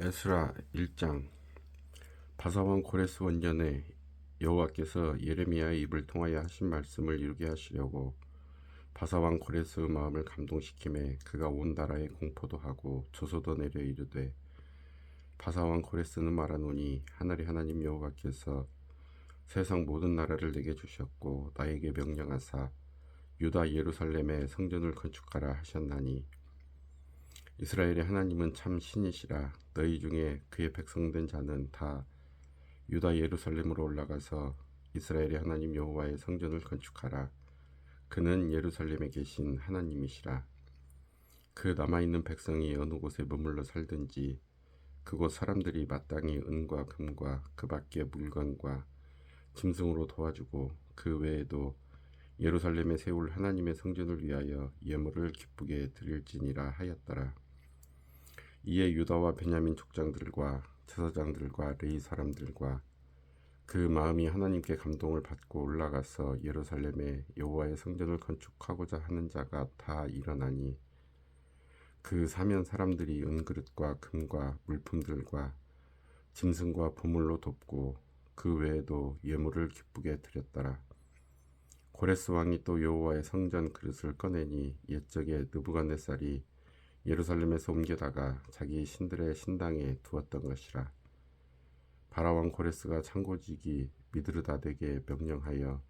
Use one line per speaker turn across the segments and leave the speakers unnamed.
에스라 1장. 바사왕 고레스 원년에 여호와께서 예레미야의 입을 통하여 하신 말씀을 이루게 하시려고 바사왕 고레스의 마음을 감동시키매 그가 온 나라에 공포도 하고 조소도 내려 이르되, 바사왕 고레스는 말하노니 하늘의 하나님 여호와께서 세상 모든 나라를 내게 주셨고 나에게 명령하사 유다 예루살렘에 성전을 건축하라 하셨나니, 이스라엘의 하나님은 참 신이시라. 너희 중에 그의 백성된 자는 다 유다 예루살렘으로 올라가서 이스라엘의 하나님 여호와의 성전을 건축하라. 그는 예루살렘에 계신 하나님이시라. 그 남아있는 백성이 어느 곳에 머물러 살든지 그곳 사람들이 마땅히 은과 금과 그 밖의 물건과 짐승으로 도와주고, 그 외에도 예루살렘에 세울 하나님의 성전을 위하여 예물을 기쁘게 드릴지니라 하였더라. 이에 유다와 베냐민 족장들과 제사장들과 레위 사람들과 그 마음이 하나님께 감동을 받고 올라가서 예루살렘에 여호와의 성전을 건축하고자 하는 자가 다 일어나니, 그 사면 사람들이 은그릇과 금과 물품들과 짐승과 보물로 돕고 그 외에도 예물을 기쁘게 드렸더라. 고레스 왕이 또 여호와의 성전 그릇을 꺼내니 옛적에 느부갓네살이 예루살렘에서 옮겨다가 자기 신들의 신당에 두었던 것이라. 바라왕 고레스가 창고지기 미드르다덱에게 명령하여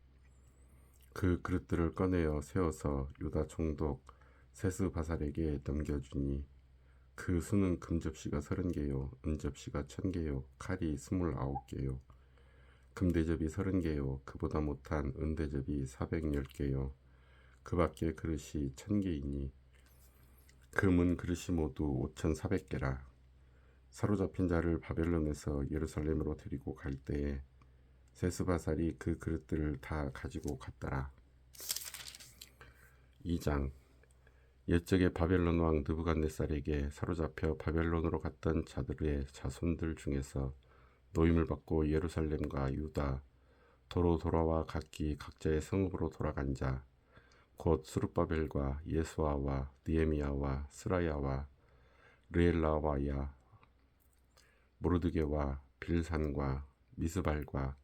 그 그릇들을 꺼내어 세워서 유다 총독 세스바살에게 넘겨주니, 그 수는 금접시가 30개요 은접시가 1000개요 칼이 29개요 금대접이 30개요 그보다 못한 은대접이 410개요 그 밖에 그릇이 1000개이니 금은 그릇이 모두 5400개라. 사로잡힌 자를 바벨론에서 예루살렘으로 데리고 갈 때에 세스바살이 그 그릇들을 다 가지고 갔더라. 2장. 옛적에 바벨론 왕 느부갓네살에게 사로잡혀 바벨론으로 갔던 자들의 자손들 중에서 노임을 받고 예루살렘과 유다 도로 돌아와 각기 각자의 성읍으로 돌아간 자, 곧 스룹바벨과 예수아와 느헤미야와 스라야와 르엘라와야 모르드게와 빌산과 미스발과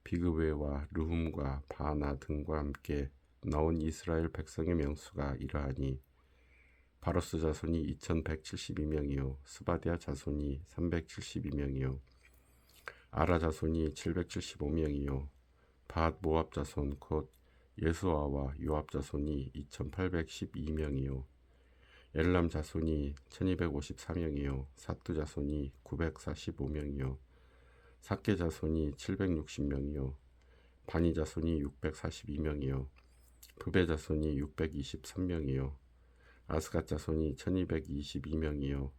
비그웨와 르훔과 바나 등과 함께 나온 이스라엘 백성의 명수가 이러하니, 바로스 자손이 2172명이요 스바디아 자손이 372명이요 아라 자손이 775명이요 밧 모압 자손 곧 예수아와 요압 자손이 2812명이요 엘람 자손이 1254명이요 사뚜 자손이 945명이요 삭게 자손이 760명이요 바니 자손이 642명이요 부베 자손이 623명이요 아스갓 자손이 1222명이요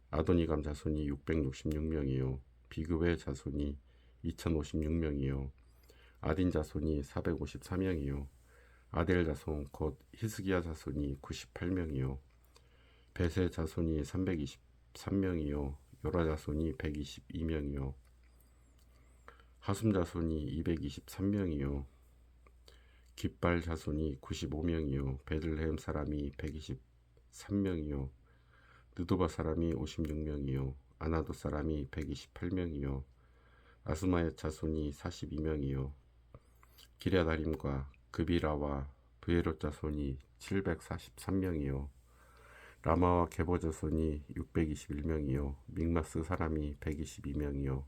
아도니감 자손이 666명이요 비그웨 자손이 2056명이요 아딘 자손이 454명이요 아델 자손 곧 히스기야 자손이 98명이요 베세 자손이 323명이요 요라 자손이 122명이요 하숨 자손이 223명이요 깃발 자손이 95명이요 베들레헴 사람이 123명이요 느도바 사람이 56명이요 아나도 사람이 128명이요 아스마의 자손이 42명이요 기랴다림과 그비라와 브에롯 자손이 743명이요 라마와 게보 자손이 621명이요 믹마스 사람이 122명이요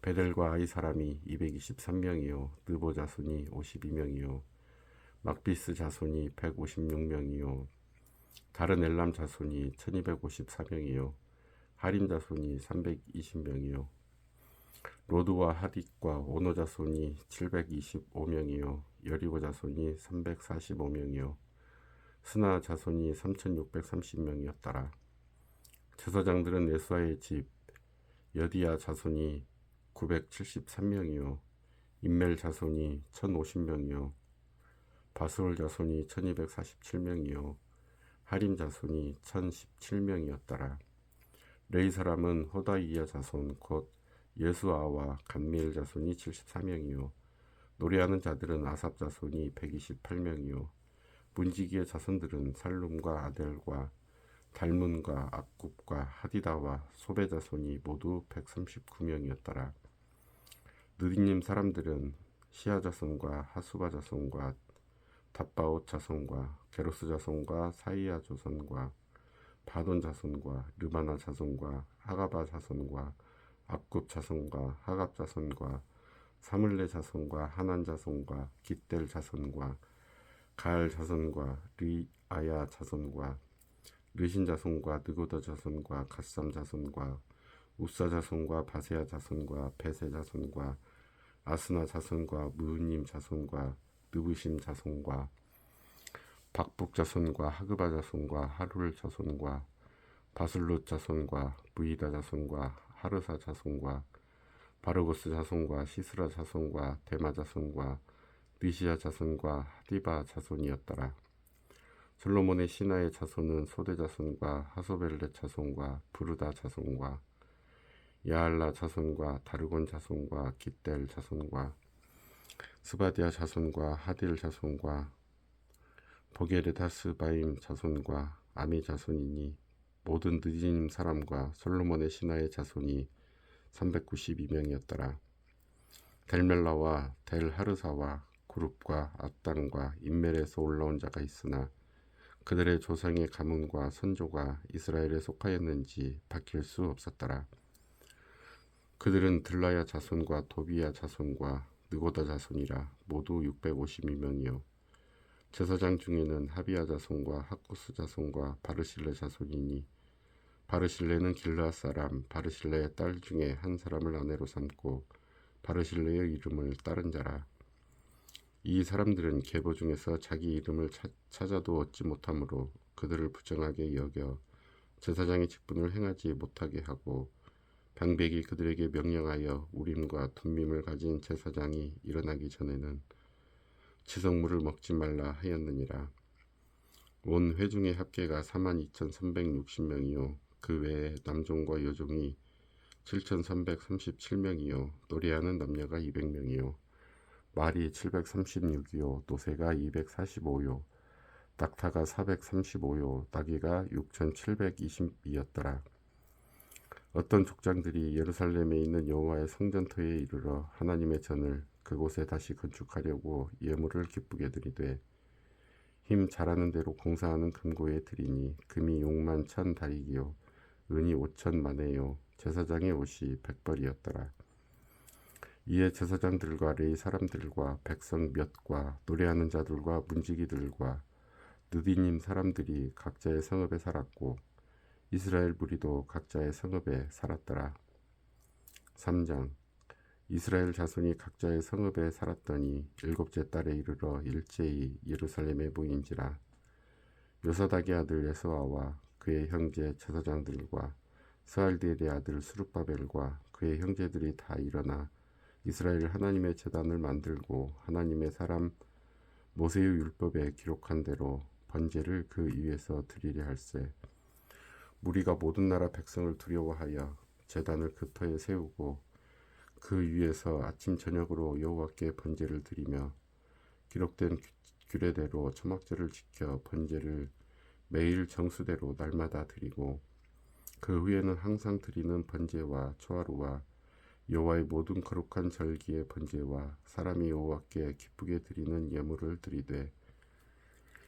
베델과 아이 사람이 223명이요 느보 자손이 52명이요 막비스 자손이 156명이요 다른 엘람 자손이 1254명이요 하림 자손이 320명이요 로드와 하딕과 오노 자손이 725명이요 여리고 자손이 345명이요 스나 자손이 3630명이었더라. 제사장들은 예수아의 집 여디야 자손이 973명이요 임멜 자손이 1050명이요 바스올 자손이 1247명이요 하림 자손이 1017명이었더라. 레이 사람은 호다이야 자손 곧 예수아와 감미엘 자손이 74명이요 노래하는 자들은 아삽 자손이 128명이요 문지기의 자손들은 살룸과 아델과 달문과 악굽과 하디다와 소베 자손이 모두 139명이었더라. 느디님 사람들은 시아 자손과 하수바 자손과 답바옷 자손과 게로스 자손과 사이아 자손과 바돈 자손과 르바나 자손과 하가바 자손과 악굽 자손과 하갑 자손과 사물레 자손과 하난 자손과 깃델 자손과 가알 자손과 리아야 자손과 르신 자손과 느고다 자손과 갓삼 자손과 우사 자손과 바세야 자손과 베세 자손과 아스나 자손과 무님 자손과 느부심 자손과 박북 자손과 하그바 자손과 하룰 자손과 바술롯 자손과 무이다 자손과 하르사 자손과 바르고스 자손과 시스라 자손과 데마 자손과 느시아 자손과 하디바 자손이었더라. 솔로몬의 신하의 자손은 소대 자손과 하소벨렛 자손과 부르다 자손과 야알라 자손과 다르곤 자손과 깃델 자손과 스바디아 자손과 하딜 자손과 보게르다스바임 자손과 아미 자손이니 모든 느디님 사람과 솔로몬의 신하의 자손이 392명이었더라. 델멜라와 델하르사와 구룹과 압단과 인멜에서 올라온 자가 있으나 그들의 조상의 가문과 선조가 이스라엘에 속하였는지 바뀔 수 없었더라. 그들은 들라야 자손과 도비야 자손과 느고다 자손이라 모두 652명이요. 제사장 중에는 하비야 자손과 하쿠스 자손과 바르실레 자손이니 바르실레는 길르앗 사람 바르실레의 딸 중에 한 사람을 아내로 삼고 바르실레의 이름을 따른 자라. 이 사람들은 계보 중에서 자기 이름을 찾아도 얻지 못하므로 그들을 부정하게 여겨 제사장의 직분을 행하지 못하게 하고 방백이 그들에게 명령하여 우림과 둠밈을 가진 제사장이 일어나기 전에는 지성물을 먹지 말라 하였느니라. 온 회중의 합계가 42,360명이요 그 외에 남종과 여종이 7,337명이요 노래하는 남녀가 200명이요 말이 736이요 노새가 245요 낙타가 435요 나귀가 6,720이었더라. 어떤 족장들이 예루살렘에 있는 여호와의 성전터에 이르러 하나님의 전을 그곳에 다시 건축하려고 예물을 기쁘게 드리되 힘 잘하는 대로 공사하는 금고에 드리니 금이 6만 1,000 다리기요 은이 5,000 마네요 제사장의 옷이 100벌이었더라. 이에 제사장들과 레위 사람들과 백성 몇과 노래하는 자들과 문지기들과 느디님 사람들이 각자의 성읍에 살았고 이스라엘 무리도 각자의 성읍에 살았더라. 3장 이스라엘 자손이 각자의 성읍에 살았더니 7째 달에 이르러 일제히 예루살렘에 모인지라. 요사닥의 아들 예수아와 그의 형제 제사장들과 스알디엘의 아들 스룹바벨과 그의 형제들이 다 일어나 이스라엘 하나님의 제단을 만들고 하나님의 사람 모세의 율법에 기록한 대로 번제를 그 위에서 드리려 할세. 무리가 모든 나라 백성을 두려워하여 제단을 그 터에 세우고 그 위에서 아침 저녁으로 여호와께 번제를 드리며 기록된 규례대로 초막절을 지켜 번제를 매일 정수대로 날마다 드리고 그 후에는 항상 드리는 번제와 초하루와 여호와의 모든 거룩한 절기의 번제와 사람이 여호와께 기쁘게 드리는 예물을 드리되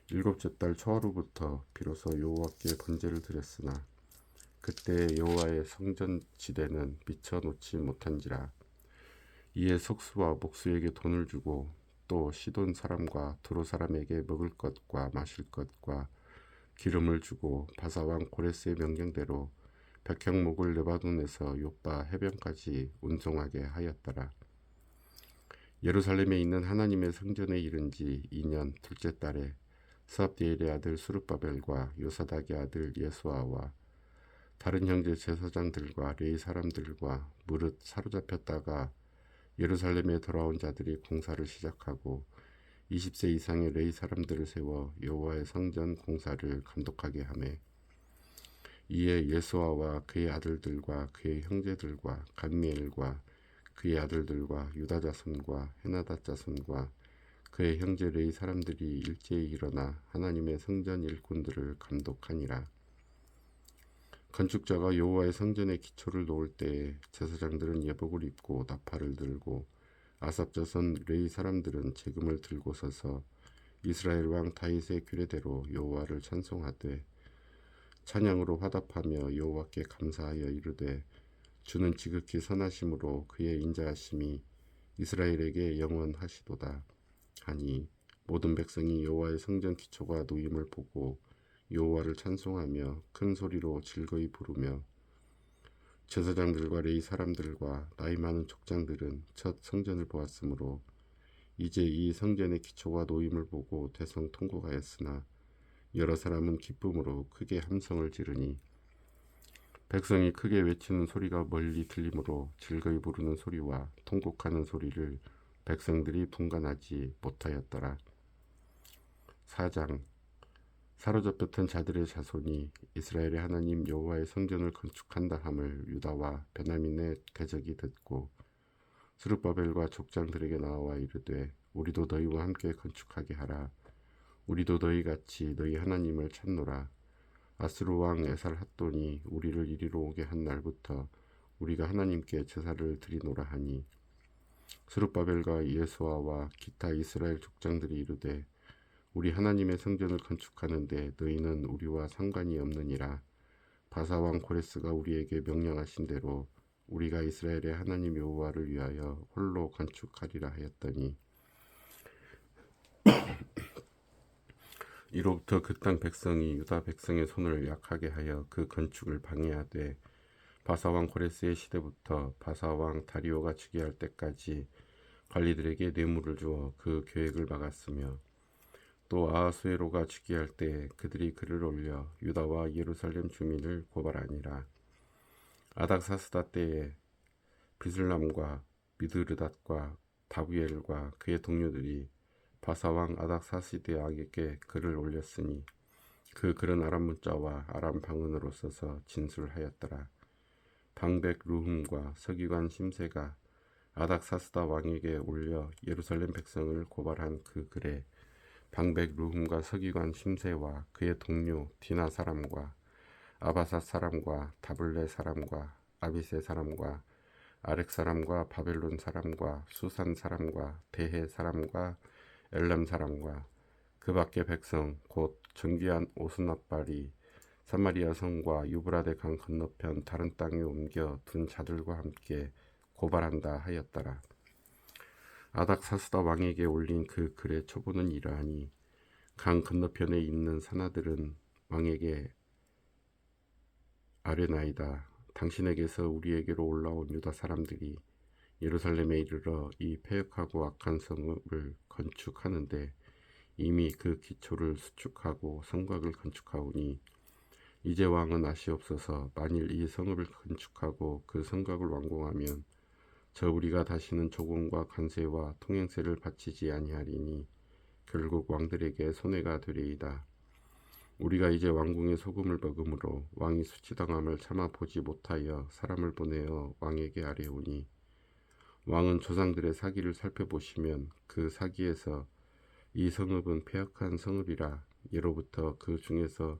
7째 달 초하루부터 비로소 여호와께 번제를 드렸으나 그때 여호와의 성전 지대는 비춰놓지 못한지라. 이에 속수와 목수에게 돈을 주고 또 시돈 사람과 두로 사람에게 먹을 것과 마실 것과 기름을 주고 바사왕 고레스의 명령대로 백향목을 레바논에서 요빠 해변까지 운송하게 하였더라. 예루살렘에 있는 하나님의 성전에 이른 지 2년 둘째 달에 스압디엘의 아들 수룹바벨과 요사닥의 아들 예수아와 다른 형제 제사장들과 레위 사람들과 무릇 사로잡혔다가 예루살렘에 돌아온 자들이 공사를 시작하고 20세 이상의 레위 사람들을 세워 여호와의 성전 공사를 감독하게 하매 이에 예수아와 그의 아들들과 그의 형제들과 감미엘과 그의 아들들과 유다 자손과 헤나다 자손과 그의 형제 레위 사람들이 일제히 일어나 하나님의 성전 일꾼들을 감독하니라. 건축자가 여호와의 성전의 기초를 놓을 때에 제사장들은 예복을 입고 나팔을 들고 아삽 자손 레위 사람들은 제금을 들고 서서 이스라엘 왕 다윗의 규례대로 여호와를 찬송하되 찬양으로 화답하며 여호와께 감사하여 이르되 주는 지극히 선하심으로 그의 인자하심이 이스라엘에게 영원하시도다 하니 모든 백성이 여호와의 성전 기초가 놓임을 보고 여호와를 찬송하며 큰 소리로 즐거이 부르며 제사장들과 레위 사람들과 나이 많은 족장들은 첫 성전을 보았으므로 이제 이 성전의 기초가 놓임을 보고 대성통곡하였으나 여러 사람은 기쁨으로 크게 함성을 지르니 백성이 크게 외치는 소리가 멀리 들리므로 즐거이 부르는 소리와 통곡하는 소리를 백성들이 분간하지 못하였더라. 4장 사로잡혔던 자들의 자손이 이스라엘의 하나님 여호와의 성전을 건축한다 함을 유다와 베냐민의 대적이 듣고 스룹바벨과 족장들에게 나와 이르되 우리도 너희와 함께 건축하게 하라. 우리도 너희같이 너희 하나님을 찾노라. 아스루 왕 에살 핫돈이 우리를 이리로 오게 한 날부터 우리가 하나님께 제사를 드리노라 하니 스룹바벨과 예수아와 기타 이스라엘 족장들이 이르되 우리 하나님의 성전을 건축하는데 너희는 우리와 상관이 없느니라. 바사 왕 고레스가 우리에게 명령하신 대로 우리가 이스라엘의 하나님 여호와를 위하여 홀로 건축하리라 하였더니 이로부터 그 땅 백성이 유다 백성의 손을 약하게 하여 그 건축을 방해하되 바사 왕 고레스의 시대부터 바사 왕 다리오가 즉위할 때까지 관리들에게 뇌물을 주어 그 계획을 막았으며 또 아하수에로가 즉위할 때 그들이 글을 올려 유다와 예루살렘 주민을 고발하니라. 아닥사스다 때에 비슬람과 미드르닷과 다부엘과 그의 동료들이 바사왕 아닥사스드에게 글을 올렸으니 그 글은 아람 문자와 아람 방언으로 써서 진술하였더라. 방백 루흠과 서기관 심세가 아닥사스다 왕에게 올려 예루살렘 백성을 고발한 그 글에 방백 루흠과 서기관 심세와 그의 동료 디나 사람과 아바사 사람과 다블레 사람과 아비세 사람과 아렉 사람과 바벨론 사람과 수산 사람과 대해 사람과 엘람 사람과 그 밖의 백성 곧 정귀한 오스나발이 사마리아 성과 유브라데 강 건너편 다른 땅에 옮겨 둔 자들과 함께 고발한다 하였더라. 아닥사스다 왕에게 올린 그 글의 초보는 이러하니 강 건너편에 있는 산하들은 왕에게 아뢰나이다. 당신에게서 우리에게로 올라온 유다 사람들이 예루살렘에 이르러 이 패역하고 악한 성을 건축하는데 이미 그 기초를 수축하고 성곽을 건축하오니 이제 왕은 아시옵소서. 만일 이 성읍을 건축하고 그 성곽을 완공하면 저 우리가 다시는 조공과 관세와 통행세를 바치지 아니하리니 결국 왕들에게 손해가 되리이다. 우리가 이제 왕궁의 소금을 먹음으로 왕이 수치당함을 참아 보지 못하여 사람을 보내어 왕에게 아뢰오니 왕은 조상들의 사기를 살펴보시면 그 사기에서 이 성읍은 패역한 성읍이라 예로부터 그 중에서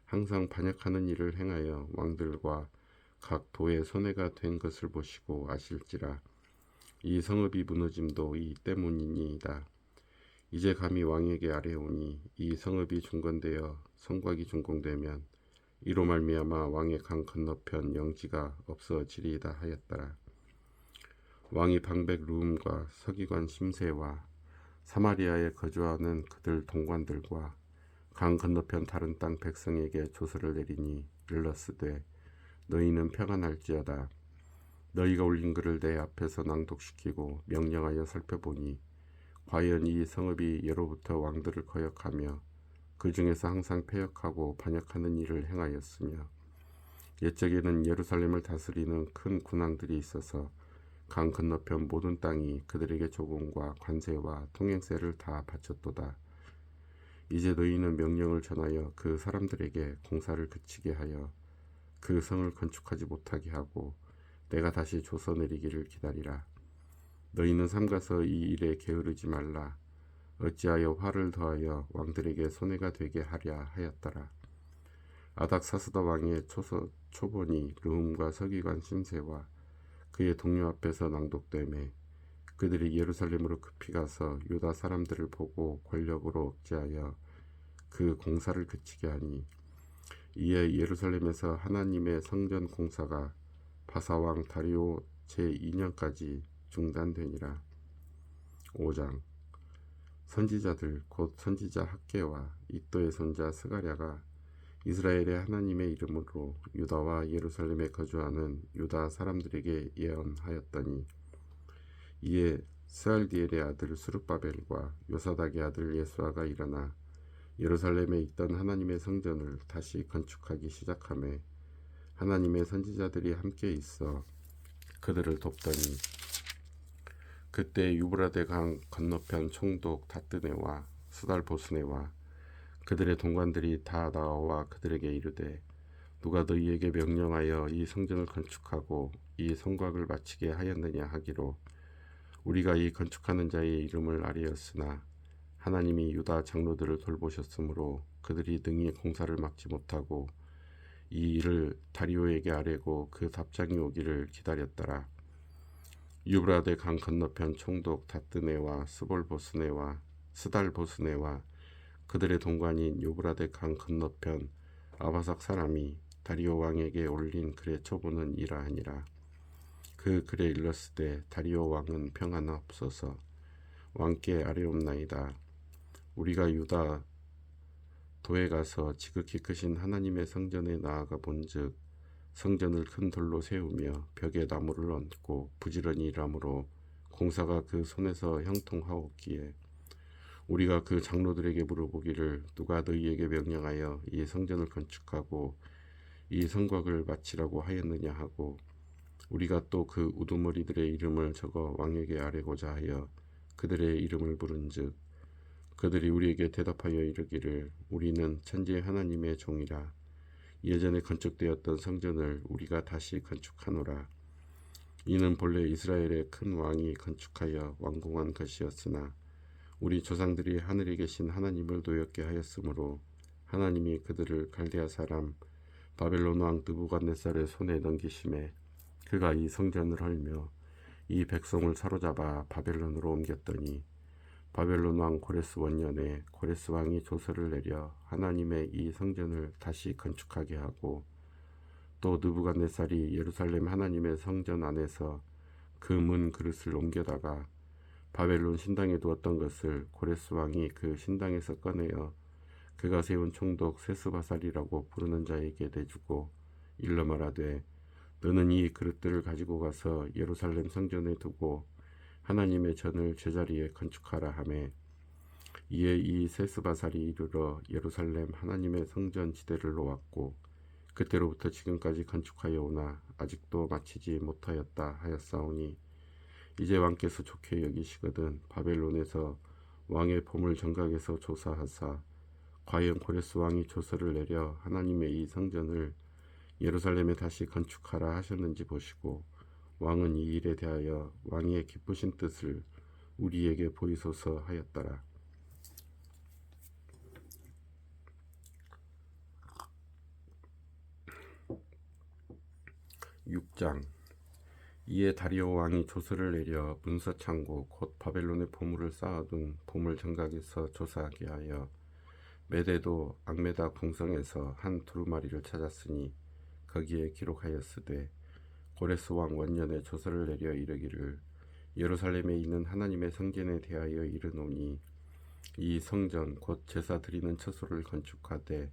항상 반역하는 일을 행하여 왕들과 각 도에 손해가 된 것을 보시고 아실지라 이 성읍이 무너짐도 이 때문이니이다. 이제 감히 왕에게 아뢰오니 이 성읍이 중건되어 성곽이 준공되면 이로 말미암아 왕의 강 건너편 영지가 없어지리이다 하였더라. 왕이 방백 루음과 서기관 심세와 사마리아에 거주하는 그들 동관들과 강 건너편 다른 땅 백성에게 조서를 내리니 일러스되 너희는 평안할지어다. 너희가 올린 글을 내 앞에서 낭독시키고 명령하여 살펴보니 과연 이 성읍이 예로부터 왕들을 거역하며 그 중에서 항상 패역하고 반역하는 일을 행하였으며 옛적에는 예루살렘을 다스리는 큰 군왕들이 있어서 강 건너편 모든 땅이 그들에게 조공과 관세와 통행세를 다 바쳤도다. 이제 너희는 명령을 전하여 그 사람들에게 공사를 그치게 하여 그 성을 건축하지 못하게 하고 내가 다시 조서 내리기를 기다리라. 너희는 삼가서 이 일에 게으르지 말라. 어찌하여 화를 더하여 왕들에게 손해가 되게 하랴 하였더라. 아닥사스다 왕의 초본이 르훔과 서기관 심세와 그의 동료 앞에서 낭독되매 그들이 예루살렘으로 급히 가서 유다 사람들을 보고 권력으로 억제하여 그 공사를 그치게 하니 이에 예루살렘에서 하나님의 성전 공사가 바사왕 다리오 제2년까지 중단되니라. 5장. 선지자들 곧 선지자 학개와 이또의 손자 스가랴가 이스라엘의 하나님의 이름으로 유다와 예루살렘에 거주하는 유다 사람들에게 예언하였더니 이에 스알디엘의 아들 수룹바벨과 요사닥의 아들 예수아가 일어나 예루살렘에 있던 하나님의 성전을 다시 건축하기 시작하며 하나님의 선지자들이 함께 있어 그들을 돕더니 그때 유브라데 강 건너편 총독 다뜨네와 스달보스네와 그들의 동관들이 다 나와 그들에게 이르되 누가 너희에게 명령하여 이 성전을 건축하고 이 성곽을 마치게 하였느냐 하기로 우리가 이 건축하는 자의 이름을 아뢰었으나 하나님이 유다 장로들을 돌보셨으므로 그들이 능히 공사를 막지 못하고 이 일을 다리오에게 아뢰고 그 답장이 오기를 기다렸더라. 유브라데 강 건너편 총독 다뜨네와 스달보스네와 그들의 동관인 유브라데 강 건너편 아바삭 사람이 다리오 왕에게 올린 글의 초본은 이러하니라. 그 글에 일렀으되 다리오 왕은 평안하옵소서. 왕께 아뢰옵나이다. 우리가 유다 도에 가서 지극히 크신 하나님의 성전에 나아가 본즉 성전을 큰 돌로 세우며 벽에 나무를 얹고 부지런히 일하므로 공사가 그 손에서 형통하옵기에 우리가 그 장로들에게 물어보기를 누가 너희에게 명령하여 이 성전을 건축하고 이 성곽을 마치라고 하였느냐 하고 우리가 또 그 우두머리들의 이름을 적어 왕에게 아뢰고자 하여 그들의 이름을 부른즉 그들이 우리에게 대답하여 이르기를 우리는 천지의 하나님의 종이라 예전에 건축되었던 성전을 우리가 다시 건축하노라. 이는 본래 이스라엘의 큰 왕이 건축하여 완공한 것이었으나 우리 조상들이 하늘에 계신 하나님을 노엽게 하였으므로 하나님이 그들을 갈대아 사람 바벨론 왕 느부갓네살의 손에 넘기심에 그가 이 성전을 헐며 이 백성을 사로잡아 바벨론으로 옮겼더니 바벨론 왕 고레스 원년에 고레스 왕이 조서를 내려 하나님의 이 성전을 다시 건축하게 하고 또 느부갓네살이 예루살렘 하나님의 성전 안에서 그 문 그릇을 옮겨다가 바벨론 신당에 두었던 것을 고레스 왕이 그 신당에서 꺼내어 그가 세운 총독 세스바살이라고 부르는 자에게 내주고 일러 말하되 너는 이 그릇들을 가지고 가서 예루살렘 성전에 두고 하나님의 전을 제자리에 건축하라 하매 이에 이 세스바살이 이르러 예루살렘 하나님의 성전 지대를 놓았고 그때로부터 지금까지 건축하여 오나 아직도 마치지 못하였다 하였사오니 이제 왕께서 좋게 여기시거든 바벨론에서 왕의 보물 정각에서 조사하사 과연 고레스 왕이 조서를 내려 하나님의 이 성전을 예루살렘에 다시 건축하라 하셨는지 보시고 왕은 이 일에 대하여 왕의 기쁘신 뜻을 우리에게 보이소서 하였더라. 6장. 이에 다리오 왕이 조서를 내려 문서 창고 곧 바벨론의 보물을 쌓아둔 보물 정각에서 조사하게 하여 메대도 악메다 궁성에서 한 두루마리를 찾았으니 거기에 기록하였으되 고레스 왕 원년에 조서를 내려 이르기를 예루살렘에 있는 하나님의 성전에 대하여 이르노니 이 성전 곧 제사 드리는 처소를 건축하되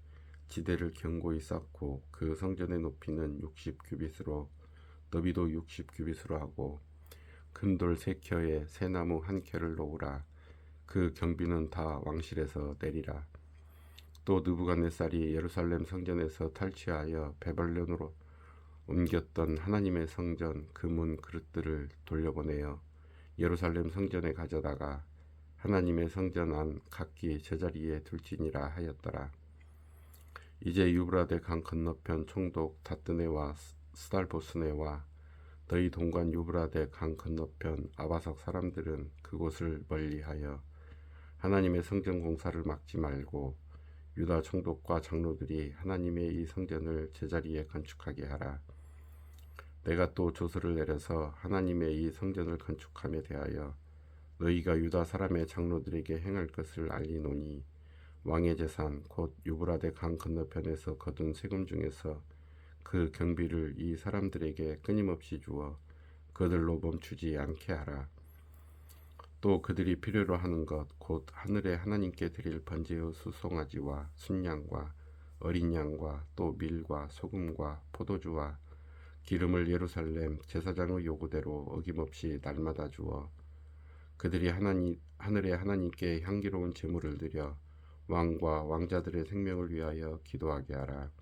지대를 견고히 쌓고 그 성전의 높이는 60규빗으로 너비도 60규빗으로 하고 금돌 3켜에 새나무 1켜를 놓으라. 그 경비는 다 왕실에서 내리라. 또 느부갓네살이 예루살렘 성전에서 탈취하여 바벨론으로 옮겼던 하나님의 성전 그 문 그릇들을 돌려보내어 예루살렘 성전에 가져다가 하나님의 성전 안 각기 제자리에 둘지니라 하였더라. 이제 유브라데 강 건너편 총독 다뜨네와 스달보스네와 너희 동관 유브라데 강 건너편 아바삭 사람들은 그곳을 멀리하여 하나님의 성전 공사를 막지 말고 유다 총독과 장로들이 하나님의 이 성전을 제자리에 건축하게 하라. 내가 또 조서를 내려서 하나님의 이 성전을 건축함에 대하여 너희가 유다 사람의 장로들에게 행할 것을 알리노니 왕의 재산 곧 유브라데 강 건너편에서 거둔 세금 중에서 그 경비를 이 사람들에게 끊임없이 주어 그들로 멈추지 않게 하라. 또 그들이 필요로 하는 것 곧 하늘의 하나님께 드릴 번제의 수송아지와 순양과 어린 양과 또 밀과 소금과 포도주와 기름을 예루살렘 제사장의 요구대로 어김없이 날마다 주어 그들이 하늘의 하나님께 향기로운 제물을 드려 왕과 왕자들의 생명을 위하여 기도하게 하라.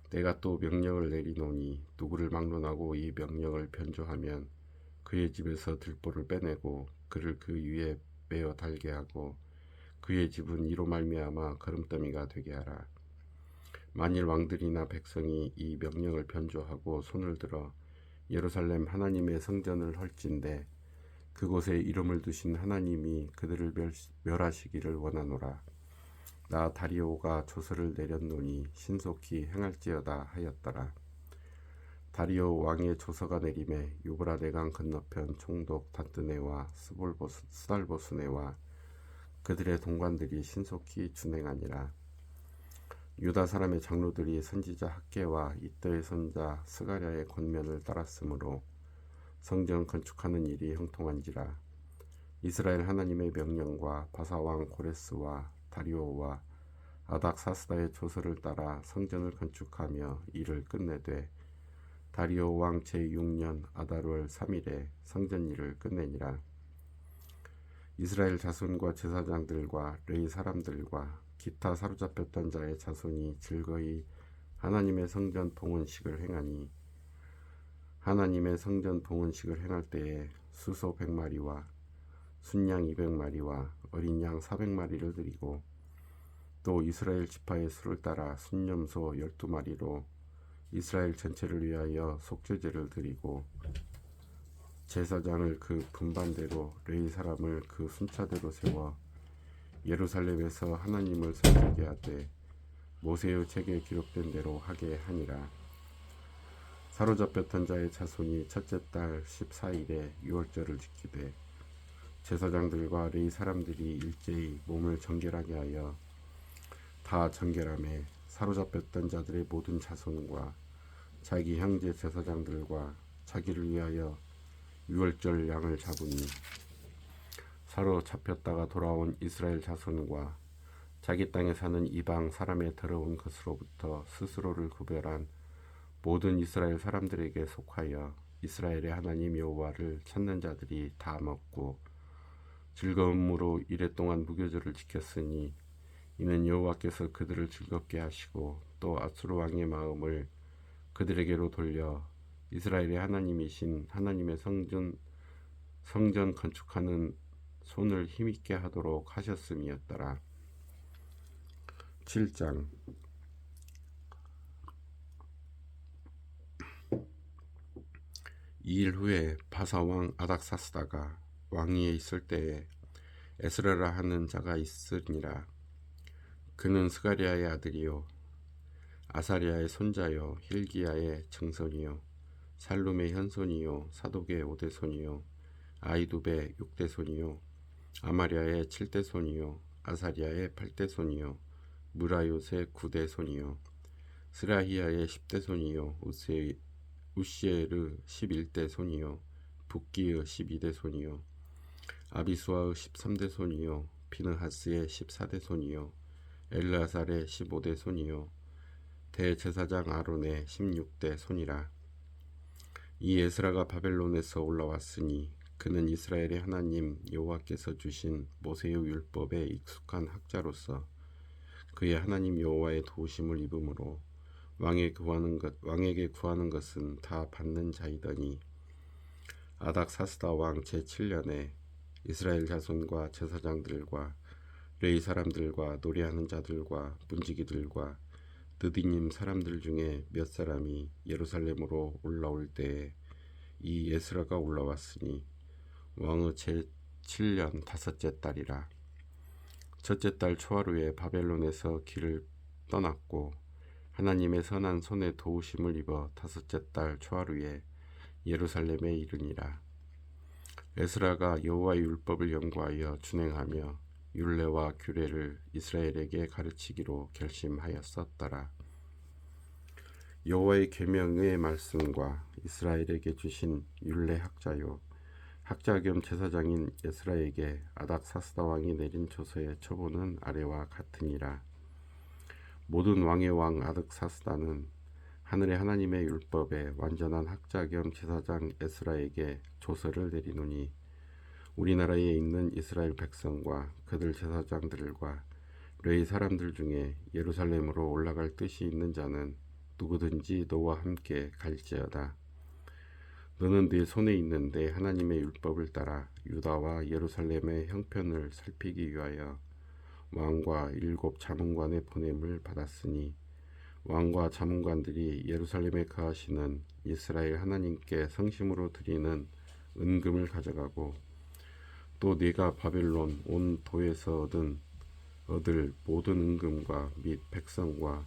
내가 또 명령을 내리노니 누구를 막론하고 이 명령을 변조하면 그의 집에서 들보를 빼내고 그를 그 위에 매어 달게 하고 그의 집은 이로 말미암아 거름더미가 되게 하라. 만일 왕들이나 백성이 이 명령을 변조하고 손을 들어 예루살렘 하나님의 성전을 헐진대 그곳에 이름을 두신 하나님이 그들을 멸하시기를 원하노라. 나 다리오가 조서를 내렸노니 신속히 행할지어다 하였더라. 다리오 왕의 조서가 내림에 유브라데강 건너편 총독 다뜨네와 스달보스네와 그들의 동관들이 신속히 준행하니라. 유다 사람의 장로들이 선지자 학개와 이더의 손자 스가랴의 권면을 따랐으므로 성전 건축하는 일이 형통한지라. 이스라엘 하나님의 명령과 바사왕 고레스와 다리오와 아닥사스다의 조서를 따라 성전을 건축하며 일을 끝내되 다리오 왕 제6년 아달월 3일에 성전 일을 끝내니라. 이스라엘 자손과 제사장들과 레위 사람들과 기타 사로잡혔던 자의 자손이 즐거이 하나님의 성전 봉헌식을 행하니 하나님의 성전 봉헌식을 행할 때에 수소 100마리와 순양 200마리와 어린 양 400마리를 드리고 또 이스라엘 지파의 수를 따라 순염소 12마리로 이스라엘 전체를 위하여 속죄제를 드리고 제사장을 그 분반대로 레위 사람을 그 순차대로 세워 예루살렘에서 하나님을 섬기게 하되 모세의 책에 기록된 대로 하게 하니라. 사로잡혔던 자의 자손이 첫째 달 14일에 유월절을 지키되 제사장들과 레위 사람들이 일제히 몸을 정결하게 하여 다 정결함에 사로잡혔던 자들의 모든 자손과 자기 형제 제사장들과 자기를 위하여 유월절 양을 잡으니 사로잡혔다가 돌아온 이스라엘 자손과 자기 땅에 사는 이방 사람의 더러운 것으로부터 스스로를 구별한 모든 이스라엘 사람들에게 속하여 이스라엘의 하나님 여호와를 찾는 자들이 다 먹고 즐거움으로 이랫동안 무교절을 지켰으니 이는 여호와께서 그들을 즐겁게 하시고 또 아수르 왕의 마음을 그들에게로 돌려 이스라엘의 하나님이신 하나님의 성전 건축하는 손을 힘있게 하도록 하셨음이었더라. 7장. 이 일 후에 바사왕 아닥사스다가 왕위에 있을 때에 에스라라 하는 자가 있으니라. 그는 스가랴의 아들이요 아사리아의 손자요 힐기야의 증손이요 살룸의 현손이요 사독의 5대손이요 아이두베의 6대손이요 아마리아의 7대손이요 아사리아의 8대손이요 무라요의 9대손이요 스라히야의 10대손이요 우시에르 11대손이요 붓기의 12대손이요 아비수아의 13대손이요 비느하스의 14대손이요 엘르아살의 15대손이요 대제사장 아론의 16대손이라. 이 에스라가 바벨론에서 올라왔으니 그는 이스라엘의 하나님 여호와께서 주신 모세의 율법에 익숙한 학자로서 그의 하나님 여호와의 도우심을 입음으로 왕에게 구하는 것은 다 받는 자이더니 아닥사스다 왕 제7년에 이스라엘 자손과 제사장들과 레위 사람들과 노래하는 자들과 문지기들과 느디님 사람들 중에 몇 사람이 예루살렘으로 올라올 때에 이 에스라가 올라왔으니 왕의 제7년 5째 달이라. 첫째 달 초하루에 바벨론에서 길을 떠났고 하나님의 선한 손에 도우심을 입어 다섯째 달 초하루에 예루살렘에 이르니라. 에스라가 여호와의 율법을 연구하여 준행하며 율례와 규례를 이스라엘에게 가르치기로 결심하였었더라. 여호와의 계명의 말씀과 이스라엘에게 주신 율례 학자요 학자 겸 제사장인 에스라에게 아닥사스다 왕이 내린 조서의 처보는 아래와 같으니라. 모든 왕의 왕 아닥사스다는 하늘의 하나님의 율법에 완전한 학자 겸 제사장 에스라에게 조서를 내리노니 우리나라에 있는 이스라엘 백성과 그들 제사장들과 레위 사람들 중에 예루살렘으로 올라갈 뜻이 있는 자는 누구든지 너와 함께 갈지어다. 너는 네 손에 있는 내 하나님의 율법을 따라 유다와 예루살렘의 형편을 살피기 위하여 왕과 7 자문관의 보냄을 받았으니 왕과 자문관들이 예루살렘에 거하시는 이스라엘 하나님께 성심으로 드리는 은금을 가져가고 또 네가 바벨론 온 도에서 얻을 모든 은금과 및 백성과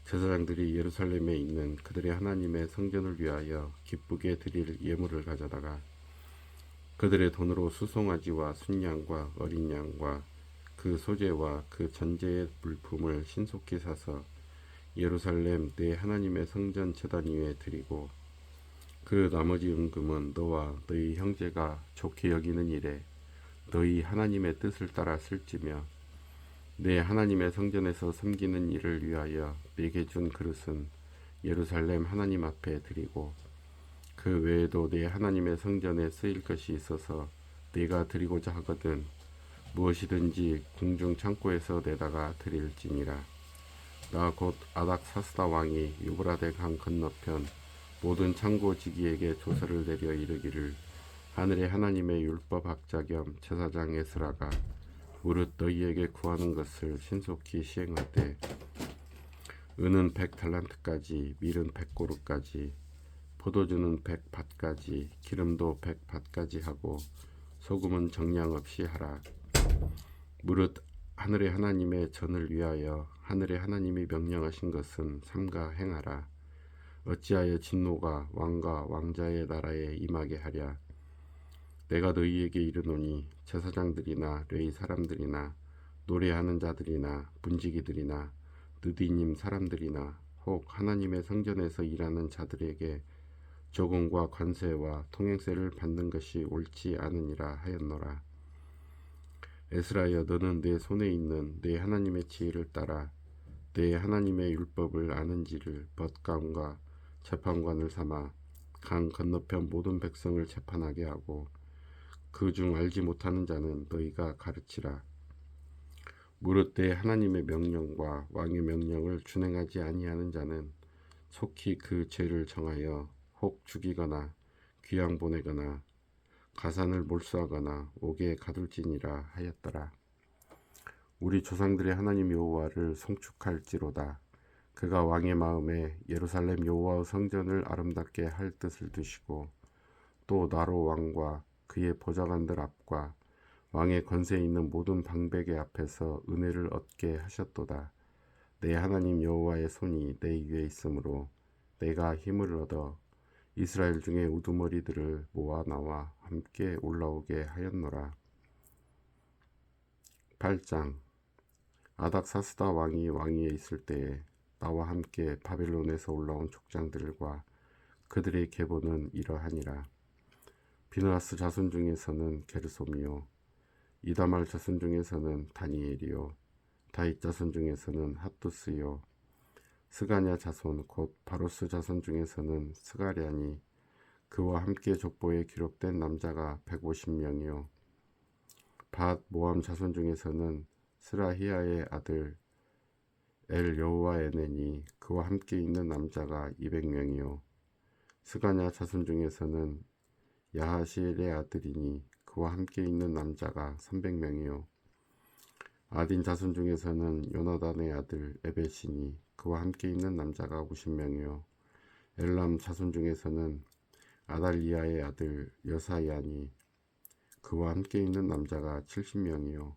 제사장들이 예루살렘에 있는 그들의 하나님의 성전을 위하여 기쁘게 드릴 예물을 가져다가 그들의 돈으로 수송아지와 순양과 어린 양과 그 소재와 그 전제의 물품을 신속히 사서 예루살렘 내 하나님의 성전 제단 위에 드리고 그 나머지 은금은 너와 너희 형제가 좋게 여기는 일에 너희 하나님의 뜻을 따라 쓸지며 내 하나님의 성전에서 섬기는 일을 위하여 내게 준 그릇은 예루살렘 하나님 앞에 드리고 그 외에도 내 하나님의 성전에 쓰일 것이 있어서 내가 드리고자 하거든 무엇이든지 궁중 창고에서 내다가 드릴지니라. 나 곧 아닥사스다 왕이 유브라데 강 건너편 모든 창고지기에게 조서를 내려 이르기를 하늘의 하나님의 율법학자 겸 제사장 에스라가 무릇 너희에게 구하는 것을 신속히 시행하되 은은 100달란트까지 밀은 100고루까지 포도주는 100밭까지 기름도 100밭까지 하고 소금은 정량 없이 하라. 무릇 하늘의 하나님의 전을 위하여 하늘의 하나님이 명령하신 것은 삼가 행하라. 어찌하여 진노가 왕과 왕자의 나라에 임하게 하랴. 내가 너희에게 이르노니 제사장들이나 레위 사람들이나 노래하는 자들이나 문지기들이나 느디님 사람들이나 혹 하나님의 성전에서 일하는 자들에게 조공과 관세와 통행세를 받는 것이 옳지 않으니라 하였노라. 에스라여 너는 내 손에 있는 내 하나님의 지혜를 따라 내 하나님의 율법을 아는지를 법관과 재판관을 삼아 강 건너편 모든 백성을 재판하게 하고 그 중 알지 못하는 자는 너희가 가르치라. 무릇 내 하나님의 명령과 왕의 명령을 준행하지 아니하는 자는 속히 그 죄를 정하여 혹 죽이거나 귀양 보내거나 가산을 몰수하거나 옥에 가둘지니라 하였더라. 우리 조상들의 하나님 여호와를 송축할지로다. 그가 왕의 마음에 예루살렘 여호와의 성전을 아름답게 할 뜻을 두시고 또 나로 왕과 그의 보좌관들 앞과 왕의 권세 있는 모든 방백의 앞에서 은혜를 얻게 하셨도다. 내 하나님 여호와의 손이 내 위에 있으므로 내가 힘을 얻어 이스라엘 중에 우두머리들을 모아 나와 함께 올라오게 하였노라. 8장 아닥사스다 왕이 왕위에 있을 때에 나와 함께 바벨론에서 올라온 족장들과 그들의 계보는 이러하니라. 비느하스 자손 중에서는 게르솜이요 이다말 자손 중에서는 다니엘이요 다윗 자손 중에서는 핫두스요 스가냐 자손 곧 바로스 자손 중에서는 스가랴니 그와 함께 족보에 기록된 남자가 150명이요 밧 모함 자손 중에서는 스라히야의 아들 엘 여호와에네니 그와 함께 있는 남자가 200명이요 스가냐 자손 중에서는 야하시엘의 아들이니 그와 함께 있는 남자가 300명이요 아딘 자손 중에서는 요나단의 아들 에벳이니 그와 함께 있는 남자가 50명이요 엘람 자손 중에서는 아달리아의 아들 여사야니 그와 함께 있는 남자가 70명이요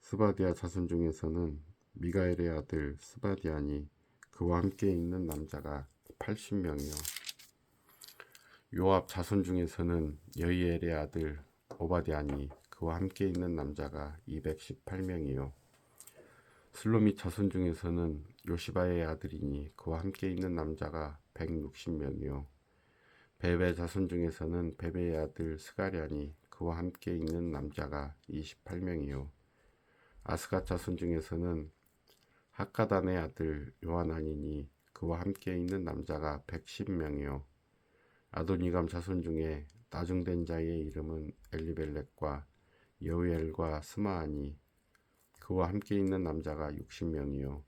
스바디아 자손 중에서는 미가엘의 아들 스바디아니 그와 함께 있는 남자가 80명이요. 요압 자손 중에서는 여이엘의 아들 오바댜니 그와 함께 있는 남자가 218명이요. 슬로밋 자손 중에서는 요시바의 아들이니 그와 함께 있는 남자가 160명이요. 베베 자손 중에서는 베베의 아들 스가랴니 그와 함께 있는 남자가 28명이요. 아스갓 자손 중에서는 학가단의 아들 요하나니니 그와 함께 있는 남자가 110명이요. 아도니감 자손 중에 나중된 자의 이름은 엘리벨렉과 여우엘과 스마아니 그와 함께 있는 남자가 60명이요.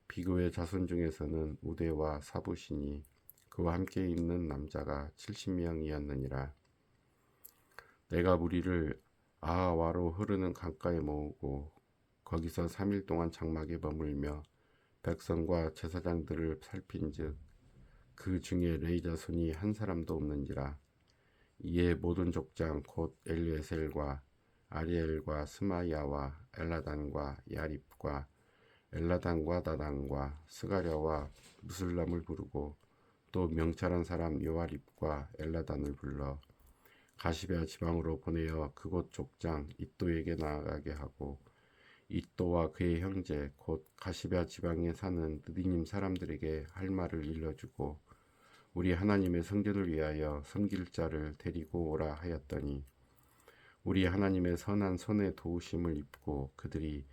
비그의 자손 중에서는 우데와 사부시니 그와 함께 있는 남자가 70명이었느니라. 내가 무리를 아하와로 흐르는 강가에 모으고 거기서 3일 동안 장막에 머물며 백성과 제사장들을 살핀즉 그 중에 레위 자손이 한 사람도 없는지라. 이에 모든 족장 곧 엘리에셀과 아리엘과 스마야와 엘라단과 야립과 엘라단과 다단과 스가랴와 무슬람을 부르고 또 명찰한 사람 요아립과 엘라단을 불러 가시베아 지방으로 보내어 그곳 족장 이또에게 나아가게 하고 이또와 그의 형제 곧 가시베아 지방에 사는 느디님 사람들에게 할 말을 일러주고 우리 하나님의 성전을 위하여 섬길 자를 데리고 오라 하였더니 우리 하나님의 선한 손에 도우심을 입고 그들이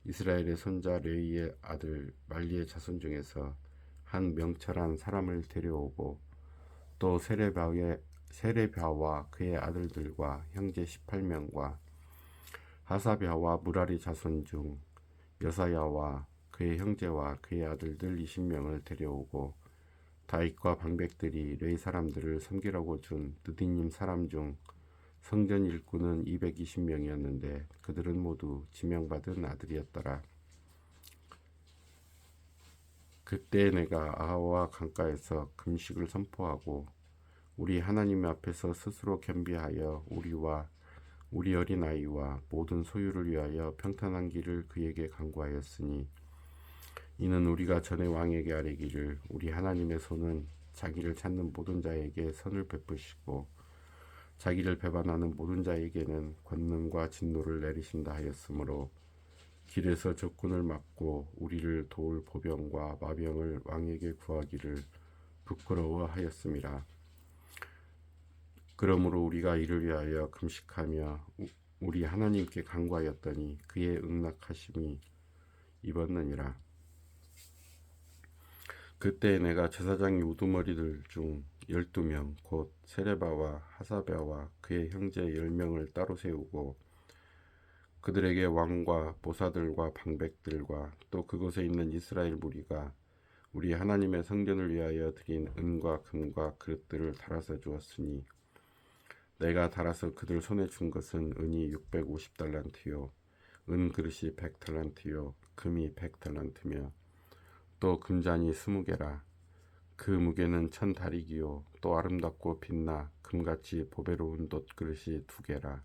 이스라엘의 손자 레위의 아들 말리의 자손 중에서 한 명철한 사람을 데려오고 또 세레벼와 그의 아들들과 형제 18명과 하사벼와 무라리 자손 중 여사야와 그의 형제와 그의 아들들 20명을 데려오고 다윗과 방백들이 레위 사람들을 섬기라고 준 느디님 사람 중 성전 일꾼은 220명이었는데 그들은 모두 지명받은 아들이었더라. 그때 내가 아하와 강가에서 금식을 선포하고 우리 하나님 앞에서 스스로 겸비하여 우리와 우리 어린아이와 모든 소유를 위하여 평탄한 길을 그에게 간구하였으니 이는 우리가 전에 왕에게 아뢰기를 우리 하나님의 손은 자기를 찾는 모든 자에게 선을 베푸시고 자기를 배반하는 모든 자에게는 권능과 진노를 내리신다 하였으므로 길에서 적군을 막고 우리를 도울 보병과 마병을 왕에게 구하기를 부끄러워하였음이라. 그러므로 우리가 이를 위하여 금식하며 우리 하나님께 간구하였더니 그의 응낙하심이 입었느니라. 그때 내가 제사장의 우두머리들 중 12명 곧 세레바와 하사베와 그의 형제 10명을 따로 세우고 그들에게 왕과 보사들과 방백들과 또 그곳에 있는 이스라엘 무리가 우리 하나님의 성전을 위하여 드린 은과 금과 그릇들을 달아서 주었으니 내가 달아서 그들 손에 준 것은 은이 650달란트요 은 그릇이 100달란트요 금이 100달란트며 또 금잔이 20개라. 그 무게는 1000다리기요 또 아름답고 빛나 금같이 보배로운 놋그릇이 2개라.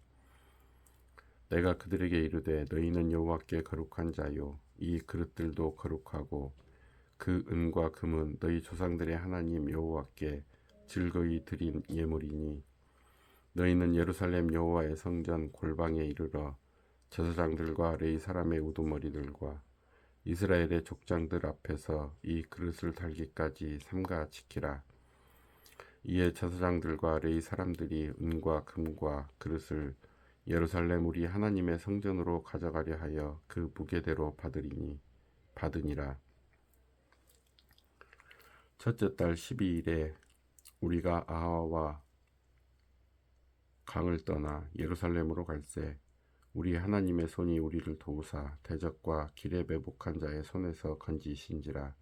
내가 그들에게 이르되 너희는 여호와께 거룩한 자요 이 그릇들도 거룩하고 그 은과 금은 너희 조상들의 하나님 여호와께 즐거이 드린 예물이니 너희는 예루살렘 여호와의 성전 골방에 이르러 제사장들과 레위 사람의 우두머리들과 이스라엘의 족장들 앞에서 이 그릇을 달기까지 삼가 지키라. 이에 제사장들과 레위 사람들이 은과 금과 그릇을 예루살렘 우리 하나님의 성전으로 가져가려 하여 그 무게대로 받으니라. 첫째 달 12일에 우리가 아하와 강을 떠나 예루살렘으로 갈새 우리 하나님의 손이 우리를 도우사 대적과 길에 매복한 자의 손에서 건지신지라.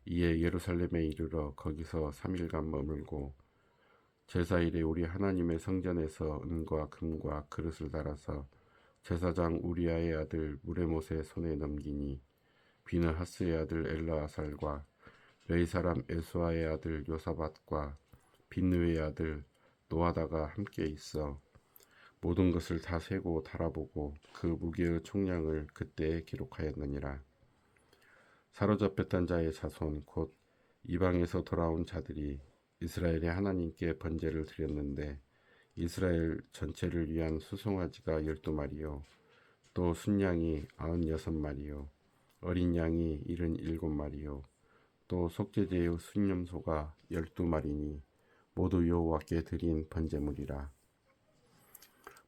이에 예루살렘에 이르러 거기서 3일간 머물고 제사일에 우리 하나님의 성전에서 은과 금과 그릇을 달아서 제사장 우리아의 아들 무레못의 손에 넘기니 비느하스의 아들 엘라아살과 레위 사람 에수아의 아들 요사밧과 빈느의 아들 노아다가 함께 있어 모든 것을 다 세고 달아보고 그 무게의 총량을 그때에 기록하였느니라. 사로잡혔던 자의 자손 곧 이방에서 돌아온 자들이 이스라엘의 하나님께 번제를 드렸는데 이스라엘 전체를 위한 수송아지가 12마리요 또 순양이 96마리요 어린 양이 77마리요 또 속죄제의 순념소가 12마리니 모두 여호와께 드린 번제물이라.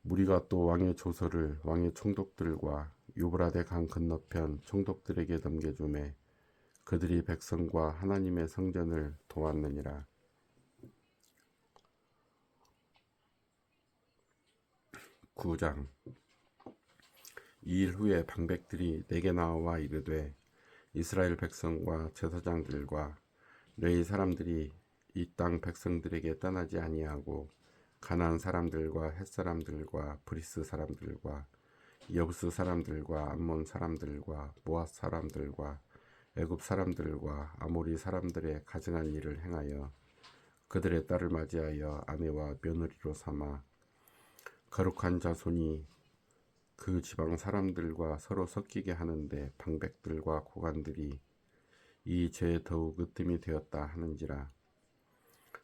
무리가 또 왕의 조서를 왕의 총독들과 유브라데 강 건너편 총독들에게 넘겨주매 그들이 백성과 하나님의 성전을 도왔느니라. 9장. 이 일 후에 방백들이 내게 나와 이르되 이스라엘 백성과 제사장들과 레위 사람들이 이 땅 백성들에게 떠나지 아니하고 가나안 사람들과 헷 사람들과 브리스 사람들과 여부스 사람들과 암몬 사람들과 모압 사람들과 애굽 사람들과 아모리 사람들의 가증한 일을 행하여 그들의 딸을 맞이하여 아내와 며느리로 삼아 거룩한 자손이 그 지방 사람들과 서로 섞이게 하는데 방백들과 고관들이 이 죄에 더욱 으뜸이 되었다 하는지라.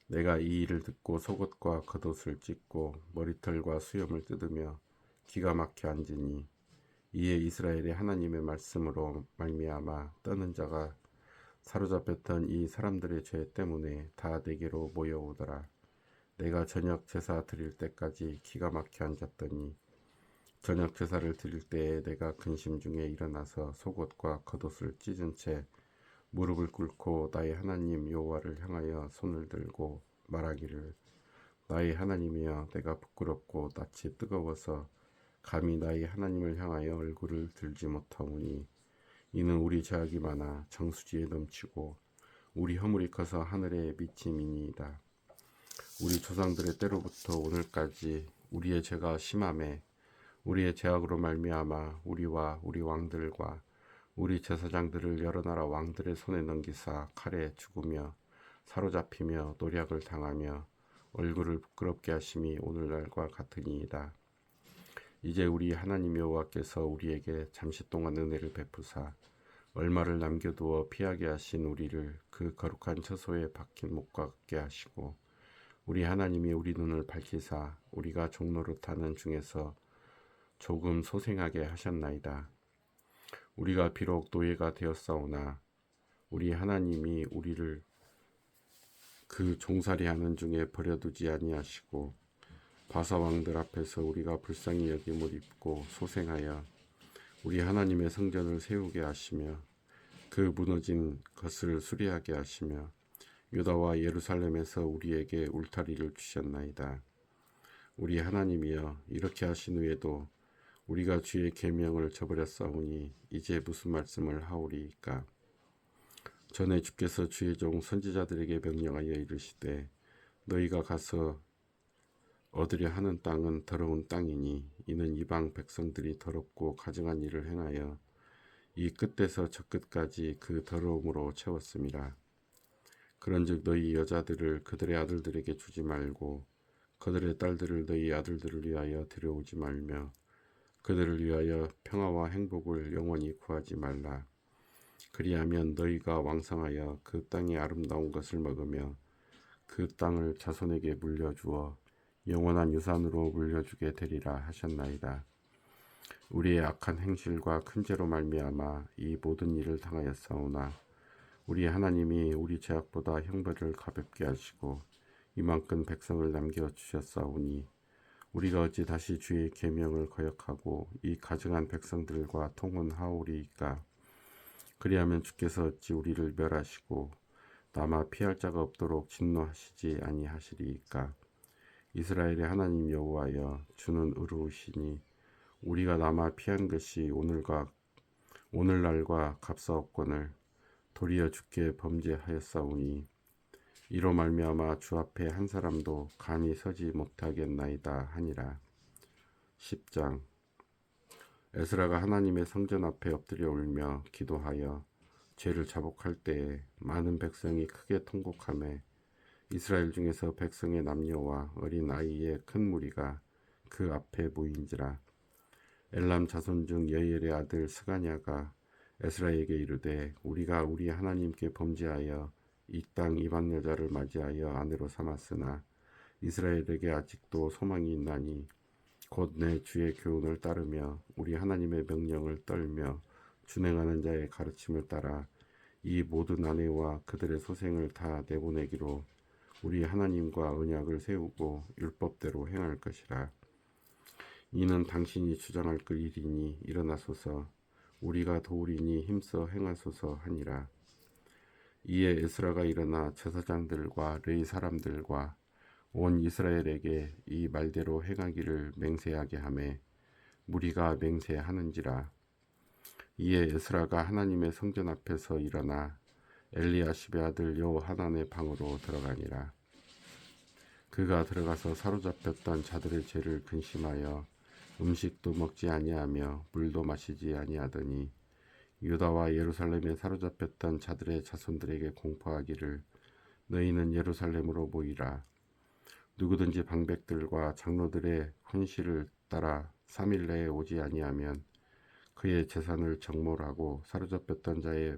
내가 이 일을 듣고 속옷과 겉옷을 찢고 머리털과 수염을 뜯으며 기가 막혀 앉으니 이에 이스라엘의 하나님의 말씀으로 말미암아 떠는 자가 사로잡혔던 이 사람들의 죄 때문에 다 내게로 모여오더라. 내가 저녁 제사 드릴 때까지 기가 막혀 앉았더니 저녁 제사를 드릴 때에 내가 근심 중에 일어나서 속옷과 겉옷을 찢은 채 무릎을 꿇고 나의 하나님 여호와를 향하여 손을 들고 말하기를 나의 하나님이여 내가 부끄럽고 낯이 뜨거워서 감히 나의 하나님을 향하여 얼굴을 들지 못하오니 이는 우리 죄악이 많아 정수지에 넘치고 우리 허물이 커서 하늘에 미침이니이다. 우리 조상들의 때로부터 오늘까지 우리의 죄가 심하매 우리의 죄악으로 말미암아 우리와 우리 왕들과 우리 제사장들을 여러 나라 왕들의 손에 넘기사 칼에 죽으며 사로잡히며 노략을 당하며 얼굴을 부끄럽게 하심이 오늘날과 같으니이다. 이제 우리 하나님 여호와께서 우리에게 잠시 동안 은혜를 베푸사 얼마를 남겨두어 피하게 하신 우리를 그 거룩한 처소에 박힌 목과 같게 하시고 우리 하나님이 우리 눈을 밝히사 우리가 종노릇하는 중에서 조금 소생하게 하셨나이다. 우리가 비록 노예가 되었사오나 우리 하나님이 우리를 그 종살이하는 중에 버려두지 아니하시고 바사왕들 앞에서 우리가 불쌍히 여김을 입고 소생하여 우리 하나님의 성전을 세우게 하시며 그 무너진 것을 수리하게 하시며 유다와 예루살렘에서 우리에게 울타리를 주셨나이다. 우리 하나님이여 이렇게 하신 후에도 우리가 주의 계명을 저버렸사오니 이제 무슨 말씀을 하오리이까. 전에 주께서 주의 종 선지자들에게 명령하여 이르시되 너희가 가서 얻으려 하는 땅은 더러운 땅이니 이는 이방 백성들이 더럽고 가증한 일을 행하여 이 끝에서 저 끝까지 그 더러움으로 채웠음이라. 그런즉 너희 여자들을 그들의 아들들에게 주지 말고 그들의 딸들을 너희 아들들을 위하여 데려오지 말며 그들을 위하여 평화와 행복을 영원히 구하지 말라. 그리하면 너희가 왕성하여 그 땅의 아름다운 것을 먹으며 그 땅을 자손에게 물려주어 영원한 유산으로 물려주게 되리라 하셨나이다. 우리의 악한 행실과 큰 죄로 말미암아 이 모든 일을 당하였사오나 우리 하나님이 우리 죄악보다 형벌을 가볍게 하시고 이만큼 백성을 남겨주셨사오니 우리가 어찌 다시 주의 계명을 거역하고 이 가증한 백성들과 통혼하오리이까. 그리하면 주께서 어찌 우리를 멸하시고 남아 피할 자가 없도록 진노하시지 아니하시리이까. 이스라엘의 하나님 여호와여 주는 의로우시니 우리가 남아 피한 것이 오늘날과 값사옵거늘 도리어 주께 범죄하였사오니 이로 말미암아 주 앞에 한 사람도 감히 서지 못하겠나이다 하니라. 10장. 에스라가 하나님의 성전 앞에 엎드려 울며 기도하여 죄를 자복할 때에 많은 백성이 크게 통곡하매 이스라엘 중에서 백성의 남녀와 어린 아이의 큰 무리가 그 앞에 모인지라. 엘람 자손 중 여엘의 아들 스가냐가 에스라에게 이르되 우리가 우리 하나님께 범죄하여 이 땅 이방 여자를 맞이하여 아내로 삼았으나 이스라엘에게 아직도 소망이 있나니 곧 내 주의 교훈을 따르며 우리 하나님의 명령을 떨며 준행하는 자의 가르침을 따라 이 모든 아내와 그들의 소생을 다 내보내기로 우리 하나님과 언약을 세우고 율법대로 행할 것이라. 이는 당신이 주장할 그 일이니 일어나소서 우리가 도우리니 힘써 행하소서 하니라. 이에 에스라가 일어나 제사장들과 레위 사람들과 온 이스라엘에게 이 말대로 행하기를 맹세하게 하매 무리가 맹세하는지라. 이에 에스라가 하나님의 성전 앞에서 일어나 엘리야십의 아들 여호하난의 방으로 들어가니라. 그가 들어가서 사로잡혔던 자들의 죄를 근심하여 음식도 먹지 아니하며 물도 마시지 아니하더니 유다와 예루살렘에 사로잡혔던 자들의 자손들에게 공포하기를 너희는 예루살렘으로 모이라. 누구든지 방백들과 장로들의 훈시를 따라 3일 내에 오지 아니하면 그의 재산을 정몰하고 사로잡혔던 자의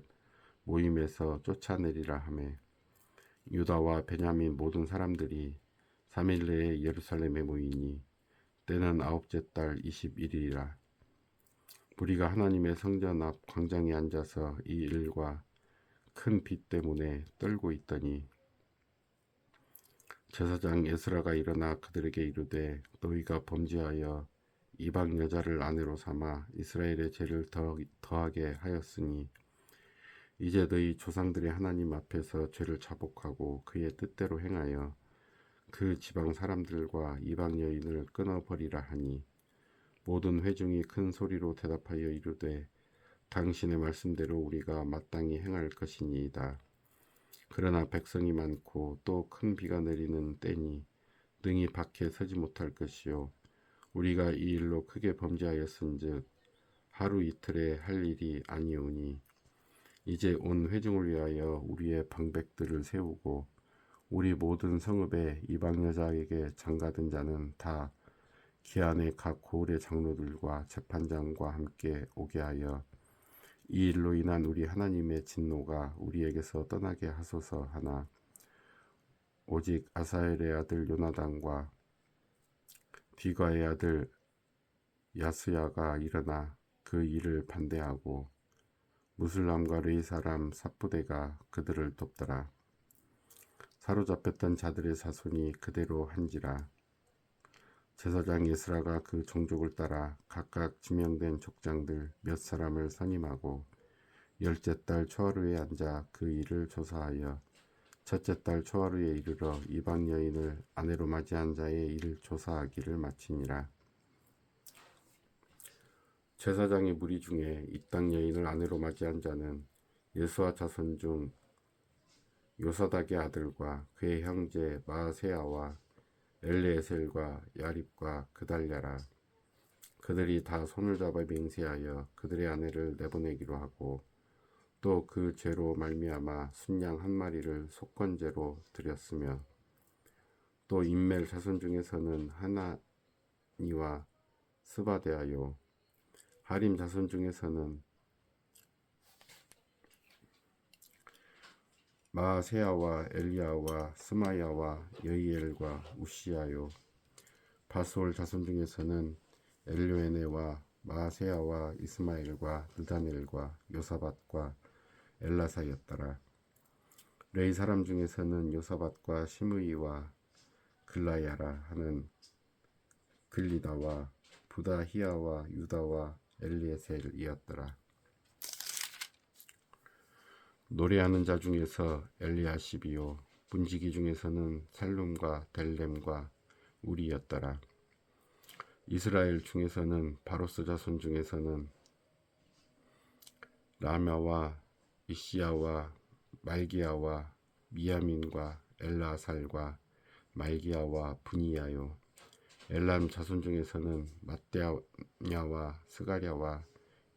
모임에서 쫓아내리라 하매 유다와 베냐민 모든 사람들이 3일 내에 예루살렘에 모이니 때는 9째 달 21일이라. 무리가 하나님의 성전 앞 광장에 앉아서 이 일과 큰 비 때문에 떨고 있더니 제사장 에스라가 일어나 그들에게 이르되 너희가 범죄하여 이방 여자를 아내로 삼아 이스라엘의 죄를 더하게 하였으니 이제 너희 조상들의 하나님 앞에서 죄를 자복하고 그의 뜻대로 행하여 그 지방 사람들과 이방 여인을 끊어버리라 하니 모든 회중이 큰 소리로 대답하여 이르되 당신의 말씀대로 우리가 마땅히 행할 것이니이다. 그러나 백성이 많고 또 큰 비가 내리는 때니 능히 밖에 서지 못할 것이요 우리가 이 일로 크게 범죄하였은즉 하루 이틀에 할 일이 아니오니 이제 온 회중을 위하여 우리의 방백들을 세우고 우리 모든 성읍의 이방 여자에게 장가든 자는 다 기한의 각 고을의 장로들과 재판장과 함께 오게 하여 이 일로 인한 우리 하나님의 진노가 우리에게서 떠나게 하소서 하나 오직 아사엘의 아들 요나단과 디가의 아들 야스야가 일어나 그 일을 반대하고 무슬람과 레위 사람 삽부대가 그들을 돕더라. 사로잡혔던 자들의 자손이 그대로 한지라. 제사장 예스라가 그 종족을 따라 각각 지명된 족장들 몇 사람을 선임하고 10째 달 초하루에 앉아 그 일을 조사하여 첫째 달 초하루에 이르러 이방 여인을 아내로 맞이한 자의 일을 조사하기를 마치니라. 제사장의 무리 중에 이 땅 여인을 아내로 맞이한 자는 예수와 자손 중 요사닥의 아들과 그의 형제 마세야와 엘레에셀과 야립과 그달랴라. 그들이 다 손을 잡아 맹세하여 그들의 아내를 내보내기로 하고 또 그 죄로 말미암아 순양 한 마리를 속건제로 드렸으며 또 인멜 자손 중에서는 하나니와 스바데아요 하림 자손 중에서는 마세야와 엘리야와 스마야와 여이엘과 우시야요 바솔 자손 중에서는 엘료에네와 마세야와 이스마엘과 느다넬과 요사밧과 엘라사였더라. 레위 사람 중에서는 요사밧과 시므이와 글라야라 하는 글리다와 부다히야와 유다와 엘리에셀이었더라. 노래하는 자 중에서 엘리야십이요 문지기 중에서는 살룸과 델렘과 우리였더라. 이스라엘 중에서는 바로스 자손 중에서는 라마와 이시야와 말기야와 미야민과 엘라살과 말기야와 분이야요 엘람 자손 중에서는 mat대냐와 스가랴와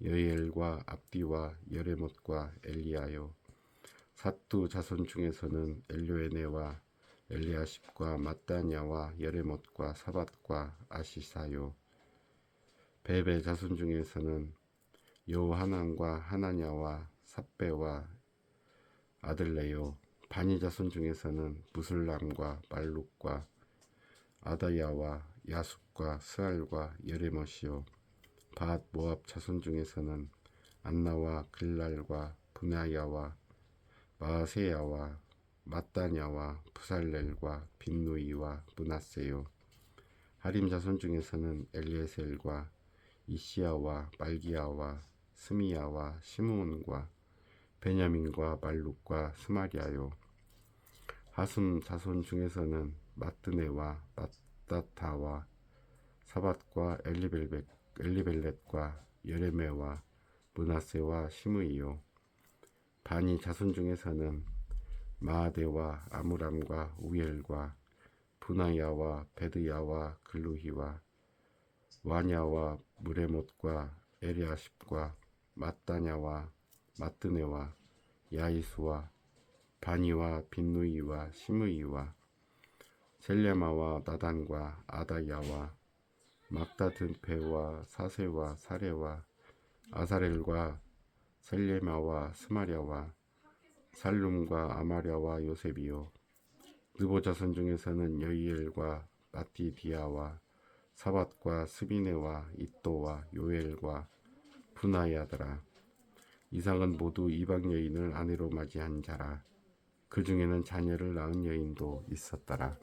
여이엘과 압디와 여레못과 엘리야요 사뚜 자손 중에서는 엘료에네와 엘리아십과 마따냐와 여레못과 사밧과 아시사요. 베베 자손 중에서는 여호하난과 하나냐와 삽베와 아들레요. 바니 자손 중에서는 무술람과 말룩과 아다야와 야숫과 스알과 여레못이요. 밧 모압 자손 중에서는 안나와 글랄과 분하야와 마세야와 마따냐와 부살렐과 빈누이와 므낫세요. 하림 자손 중에서는 엘리에셀과 이시야와 말기야와 스미야와 시므온과 베냐민과 말룩과 스마리아요. 하순 자손 중에서는 마뜨네와 마따타와 사밧과 엘리벨렛과 여레메와 므낫세와 시므이요. 바니 자손 중에서는 마아데와 아므람과 우엘과 분하야와 베드야와 글루히와 와냐와 무레못과 에리아십과 마따냐와 마뜨네와 야이수와 바니와 빈누이와 시므이와 셀레마와 나단과 아다야와 막다든페와 사세와 사레와 아사렐과 셀레마와 스마랴와 살룸과 아마랴와 요셉이요. 느보 자손 중에서는 여이엘과 마띠디아와 사밧과 스비네와 이또와 요엘과 분하야더라. 이상은 모두 이방 여인을 아내로 맞이한 자라. 그 중에는 자녀를 낳은 여인도 있었더라.